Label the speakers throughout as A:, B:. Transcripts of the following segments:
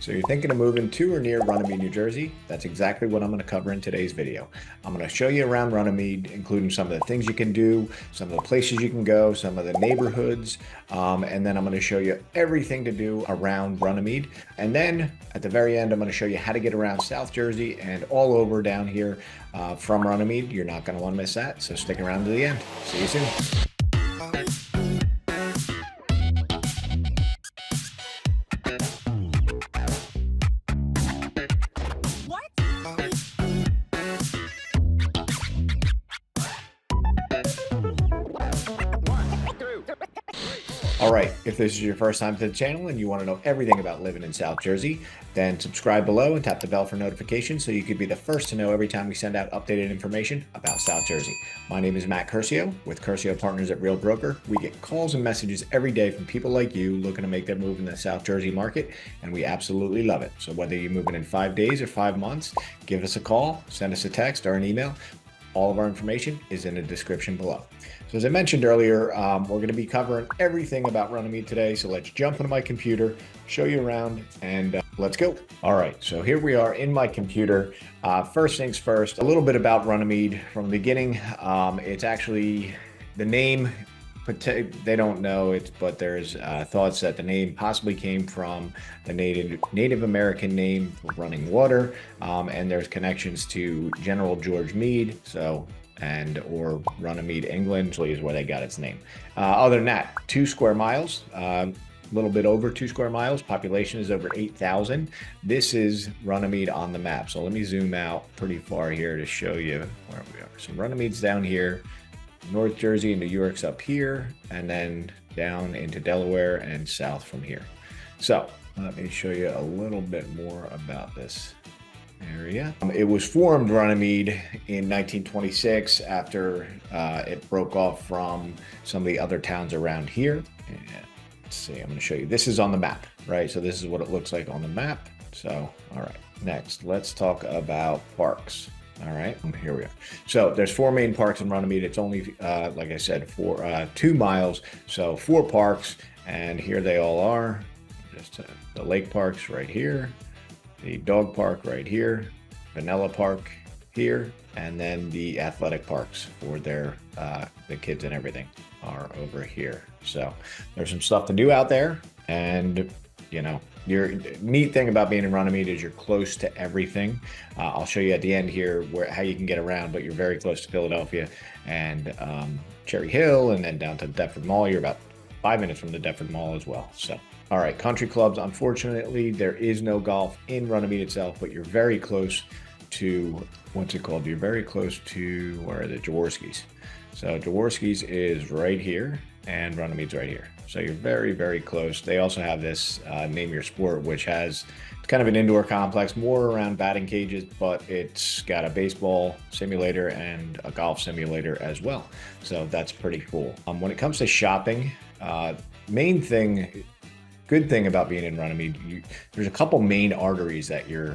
A: So you're thinking of moving to or near Runnemede, New Jersey? That's exactly what I'm going to cover in today's video. I'm going to show you around Runnemede, including some of the things you can do, some of the places you can go, some of the neighborhoods, and then I'm going to show you everything to do around Runnemede. And then at the very end, I'm going to show you how to get around South Jersey and all over down here from Runnemede. You're not going to want to miss that, so stick around to the end. See you soon. All right, if this is your first time to the channel and you want to know everything about living in South Jersey, then subscribe below and tap the bell for notifications so you could be the first to know every time we send out updated information about South Jersey. My name is Matt Curcio with Curcio Partners at Real Broker. We get calls and messages every day from people like you looking to make their move in the South Jersey market, and we absolutely love it. So whether you're moving in 5 days or 5 months, give us a call, send us a text or an email. All of our information is in the description below. So as I mentioned earlier, we're going to be covering everything about Runnemede today. So let's jump into my computer, show you around, and let's go. All right, so here we are in my computer. First things first, a little bit about Runnemede from the beginning. It's actually the name, they don't know it, but there's thoughts that the name possibly came from the Native American name for running water, and there's connections to General George Meade, or Runnemede, England, is where they got its name. Other than that, 2 square miles, a little bit over 2 square miles. Population is over 8,000. This is Runnemede on the map. So let me zoom out pretty far here to show you where we are. So Runnemede's down here. North Jersey and New York's up here, and then down into Delaware and south from here. So let me show you a little bit more about this area. It was formed, Runnemede, in 1926 after it broke off from some of the other towns around here. And let's see, I'm going to show you. This is on the map, right? So this is what it looks like on the map. So, all right, next, let's talk about parks. All right, here we are. So there's 4 main parks in Runnemede. It's only, like I said, 2 miles. So 4 parks, and here they all are. Just the lake parks right here, the dog park right here, Vanilla Park here, and then the athletic parks for the kids and everything are over here. So there's some stuff to do out there, and you know, your neat thing about being in Runnemede is you're close to everything. I'll show you at the end here how you can get around, but you're very close to Philadelphia and Cherry Hill, and then down to Deptford Mall. You're about 5 minutes from the Deptford Mall as well. So, all right, country clubs. Unfortunately, there is no golf in Runnemede itself, but you're very close to, what's it called? You're very close to, where are the Jaworski's? So Jaworski's is right here, and Runnemede's right here. So you're very, very close. They also have this Name Your Sport, which has kind of an indoor complex, more around batting cages, but it's got a baseball simulator and a golf simulator as well. So that's pretty cool. When it comes to shopping, good thing about being in Runnemede, there's a couple main arteries that you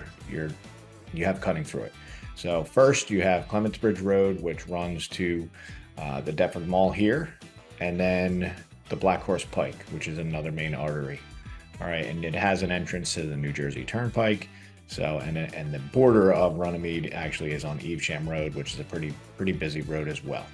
A: have cutting through it. So first you have Clements Bridge Road, which runs to the Deptford Mall here, and then the Black Horse Pike, which is another main artery. All right, and it has an entrance to the New Jersey Turnpike. So, and the border of Runnemede actually is on Evesham Road, which is a pretty busy road as well.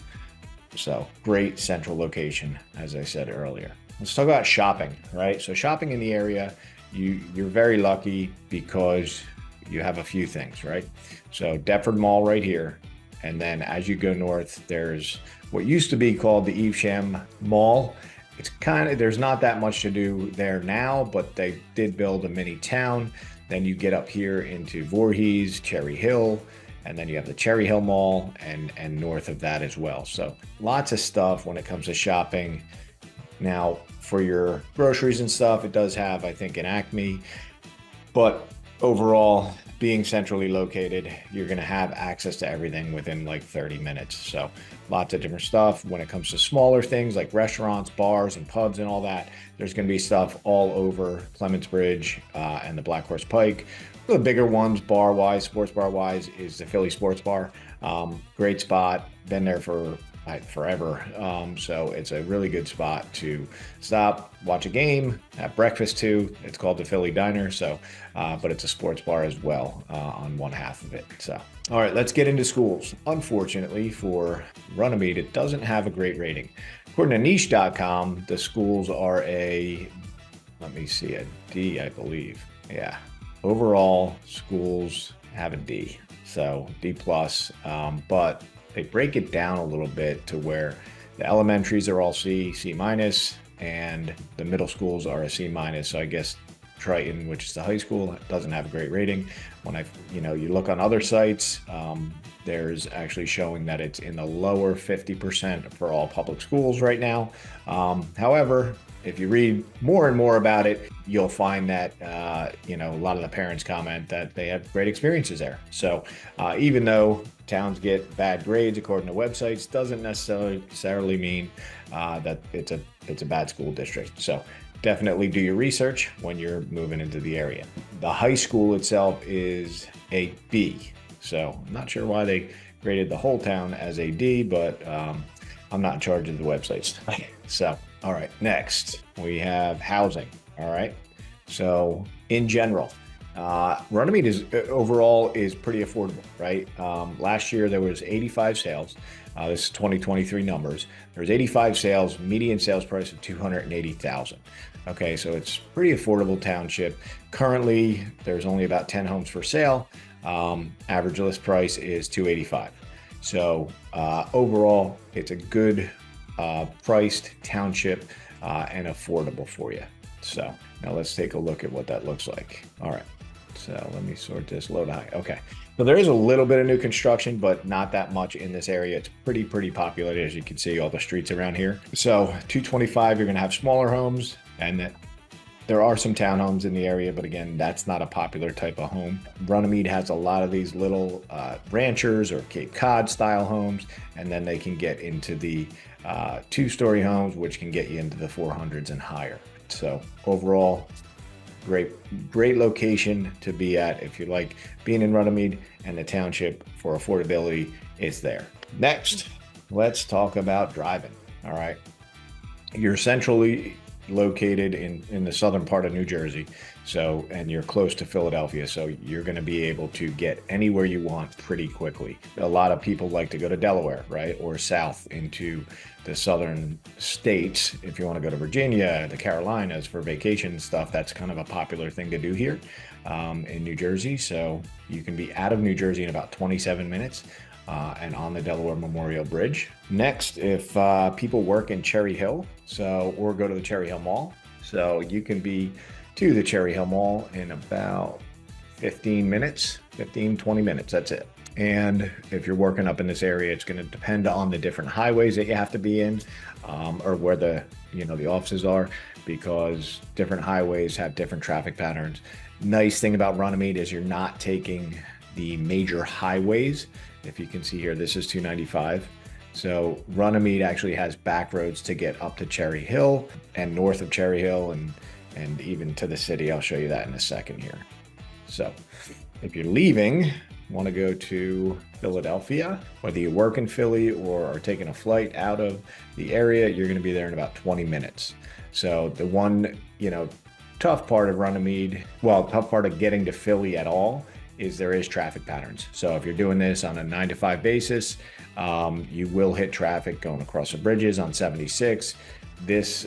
A: So great central location, as I said earlier. Let's talk about shopping, right? So shopping in the area, you're very lucky because you have a few things, right? So Deptford Mall right here. And then as you go north, there's what used to be called the Evesham Mall. It's there's not that much to do there now, but they did build a mini town. Then you get up here into Voorhees, Cherry Hill, and then you have the Cherry Hill Mall and north of that as well. So lots of stuff when it comes to shopping. Now for your groceries and stuff, it does have, I think, an Acme, but overall, being centrally located, you're going to have access to everything within like 30 minutes. So lots of different stuff. When it comes to smaller things like restaurants, bars, and pubs and all that, there's going to be stuff all over Clements Bridge and the Black Horse Pike. The bigger ones, bar-wise, sports bar-wise, is the Philly Sports Bar. Great spot. Been there for forever. So it's a really good spot to stop, watch a game, have breakfast too. It's called the Philly Diner. So, but it's a sports bar as well on one half of it. So, all right, let's get into schools. Unfortunately for Runnemede, it doesn't have a great rating. According to niche.com, the schools are a, let me see, a D, I believe. Yeah. Overall, schools have a D. So D plus, but they break it down a little bit to where the elementaries are all C, C minus, and the middle schools are a C minus. So I guess Triton, which is the high school, doesn't have a great rating. When you look on other sites, there's actually showing that it's in the lower 50% for all public schools right now. However, if you read more and more about it, you'll find that, a lot of the parents comment that they have great experiences there. So even though towns get bad grades according to websites, doesn't necessarily mean that it's a bad school district. So definitely do your research when you're moving into the area. The high school itself is a B. So I'm not sure why they graded the whole town as a D, but I'm not in charge of the websites. So, all right, next we have housing. All right. So in general, Runnemede is overall is pretty affordable, right? Last year there was 85 sales. This is 2023 numbers. There's 85 sales, median sales price of $280,000. Okay, so it's pretty affordable township. Currently, there's only about 10 homes for sale. Average list price is $285,000. So overall, it's a good priced township and affordable for you. So now let's take a look at what that looks like. All right. So let me sort this low to high. Okay. So there is a little bit of new construction, but not that much in this area. It's pretty populated, as you can see, all the streets around here. So 225, you're going to have smaller homes, and there are some townhomes in the area, but again, that's not a popular type of home. Runnemede has a lot of these little ranchers or Cape Cod style homes, and then they can get into the two-story homes, which can get you into the 400s and higher. So overall, great location to be at if you like being in Runnemede, and the township for affordability is there. Next, let's talk about driving. All right. You're centrally located in the southern part of New Jersey. So, and you're close to Philadelphia. So you're going to be able to get anywhere you want pretty quickly. A lot of people like to go to Delaware, right? Or south into the southern states. If you want to go to Virginia, the Carolinas for vacation stuff, that's kind of a popular thing to do here in New Jersey. So you can be out of New Jersey in about 27 minutes. And on the Delaware Memorial Bridge. Next, if people work in Cherry Hill, or go to the Cherry Hill Mall, so you can be to the Cherry Hill Mall in about 15 minutes, 20 minutes, that's it. And if you're working up in this area, it's going to depend on the different highways that you have to be in, or where the offices are, because different highways have different traffic patterns. Nice thing about Runnemede is you're not taking the major highways. If you can see here, this is 295. So Runnemede actually has back roads to get up to Cherry Hill and north of Cherry Hill and even to the city. I'll show you that in a second here. So if you're leaving, want to go to Philadelphia, whether you work in Philly or are taking a flight out of the area, you're going to be there in about 20 minutes. So the one, tough part of Runnemede, tough part of getting to Philly at all, is there is traffic patterns. So if you're doing this on a 9 to 5 basis, you will hit traffic going across the bridges on 76. This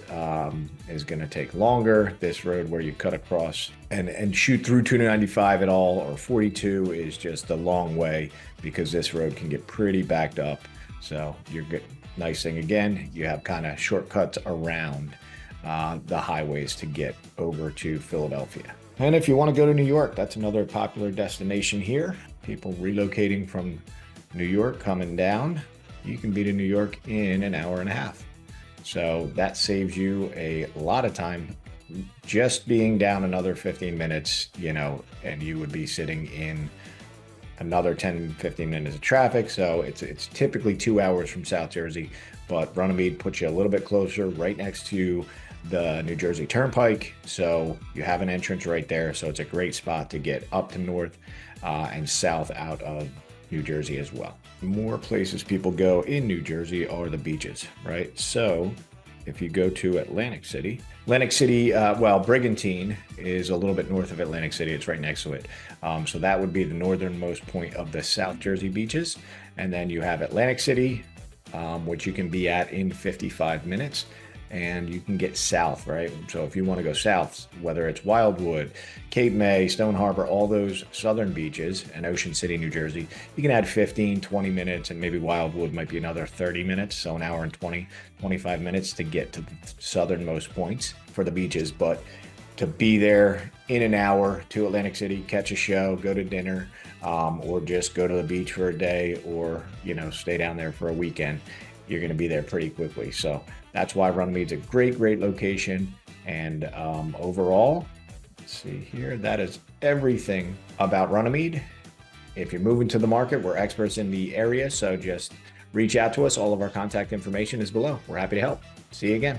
A: is going to take longer. This road where you cut across and shoot through 295 at all, or 42, is just a long way because this road can get pretty backed up. So you're good. Nice thing again, you have kind of shortcuts around the highways to get over to Philadelphia. And if you want to go to New York, that's another popular destination here. People relocating from New York coming down, you can be to New York in an hour and a half. So that saves you a lot of time just being down another 15 minutes, and you would be sitting in another 10, 15 minutes of traffic. So it's typically 2 hours from South Jersey, but Runnemede puts you a little bit closer, right next to the New Jersey Turnpike. So you have an entrance right there. So it's a great spot to get up to north and south out of New Jersey as well. More places people go in New Jersey are the beaches, right? So if you go to Atlantic City, well, Brigantine is a little bit north of Atlantic City. It's right next to it. So that would be the northernmost point of the South Jersey beaches. And then you have Atlantic City, which you can be at in 55 minutes. And you can get south, right? So if you want to go south, whether it's Wildwood, Cape May, Stone Harbor, all those southern beaches, and Ocean City, New Jersey, you can add 15, 20 minutes, and maybe Wildwood might be another 30 minutes, so an hour and 20, 25 minutes to get to the southernmost points for the beaches. But to be there in an hour to Atlantic City, catch a show, go to dinner, or just go to the beach for a day, or, stay down there for a weekend, you're going to be there pretty quickly. So that's why Runnemede's a great location. And overall, let's see here, that is everything about Runnemede. If you're moving to the market, we're experts in the area, so just reach out to us. All of our contact information is below. We're happy to help. See you again.